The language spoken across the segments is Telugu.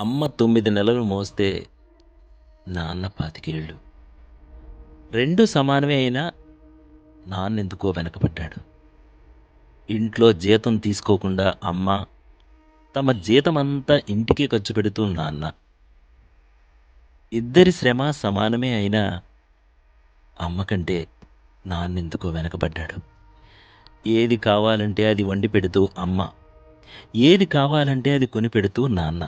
అమ్మ 9 నెలలు మోస్తే నాన్న 25 ఏళ్ళు. 2 సమానమే అయినా నాన్నెందుకో వెనకపడ్డాడు. ఇంట్లో జీతం తీసుకోకుండా అమ్మ, తమ జీతమంతా ఇంటికే ఖర్చు పెడుతూ నాన్న. ఇద్దరి శ్రమ సమానమే అయినా అమ్మ కంటే నాన్నెందుకో వెనకబడ్డాడు. ఏది కావాలంటే అది వండి పెడుతూ అమ్మ, ఏది కావాలంటే అది కొనిపెడుతూ నాన్న.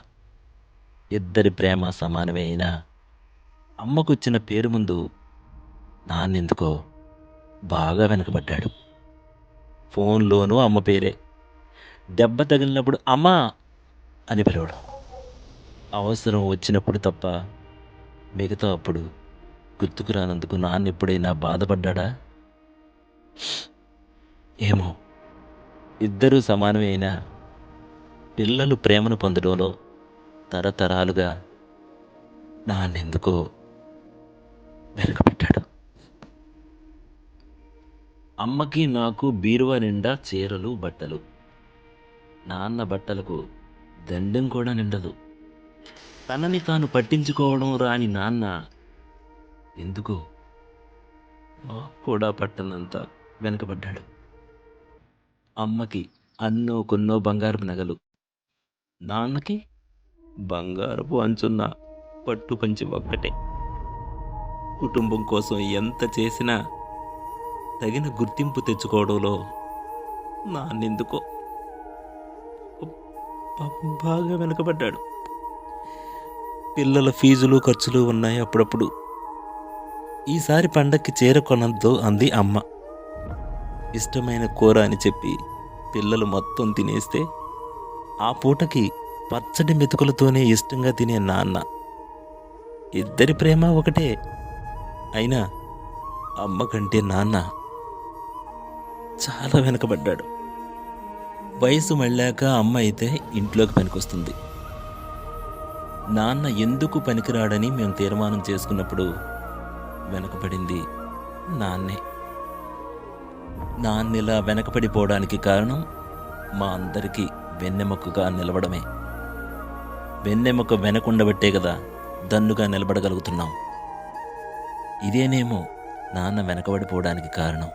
ఇద్దరి ప్రేమ సమానమే అయినా అమ్మకొచ్చిన పేరు ముందు నాన్నెందుకో బాగా వెనకబడ్డాడు. ఫోన్లోనూ అమ్మ పేరే. దెబ్బ తగిలినప్పుడు అమ్మా అని పిలవడం. అవసరం వచ్చినప్పుడు తప్ప మిగతా అప్పుడు గుర్తుకు రానందుకు నాన్నెప్పుడైనా బాధపడ్డాడా? ఏమో. ఇద్దరూ సమానమే అయినా పిల్లలు ప్రేమను పొందడంలో తరతరాలుగా నాన్నెందుకో వెనకబడ్డాడు. అమ్మకి నాకు బీరువా నిండా చీరలు బట్టలు. నాన్న బట్టలకు దండెం కూడా నిండదు. తనని తాను పట్టించుకోవడం రాని నాన్న ఎందుకు కూడా పట్టనంత వెనకబడ్డాడు. అమ్మకి అన్నో కొన్నో బంగారపు నగలు, నాన్నకి బంగారపు అంచున్న పట్టు పంచి ఒక్కటే. కుటుంబం కోసం ఎంత చేసినా తగిన గుర్తింపు తెచ్చుకోవడంలో నాన్నెందుకో పాపం బాగా వెనకబడ్డాడు. పిల్లల ఫీజులు ఖర్చులు ఉన్నాయి అప్పుడప్పుడు. ఈసారి పండక్కి చీర కొనద్దు అంది అమ్మ. ఇష్టమైన కూర అని చెప్పి పిల్లలు మొత్తం తినేస్తే ఆ పూటకి పచ్చడి మెతుకులతోనే ఇష్టంగా తినే నాన్న. ఇద్దరి ప్రేమ ఒకటే అయినా అమ్మ కంటే నాన్న చాలా వెనకబడ్డాడు. వయసు మళ్ళాక అమ్మ అయితే ఇంట్లోకి పనికొస్తుంది. నాన్న ఎందుకు పనికిరాడని మేము తీర్మానం చేసుకున్నప్పుడు వెనకబడింది నాన్నే. నాన్నెలా వెనకపడిపోవడానికి కారణం మా అందరికీ వెన్నెముకగా నిలవడమే. వెన్నెముక వెనకుండబట్టే కదా దన్నుగా నిలబడగలుగుతున్నాం. ఇదేనేమో నాన్న వెనకబడిపోవడానికి కారణం.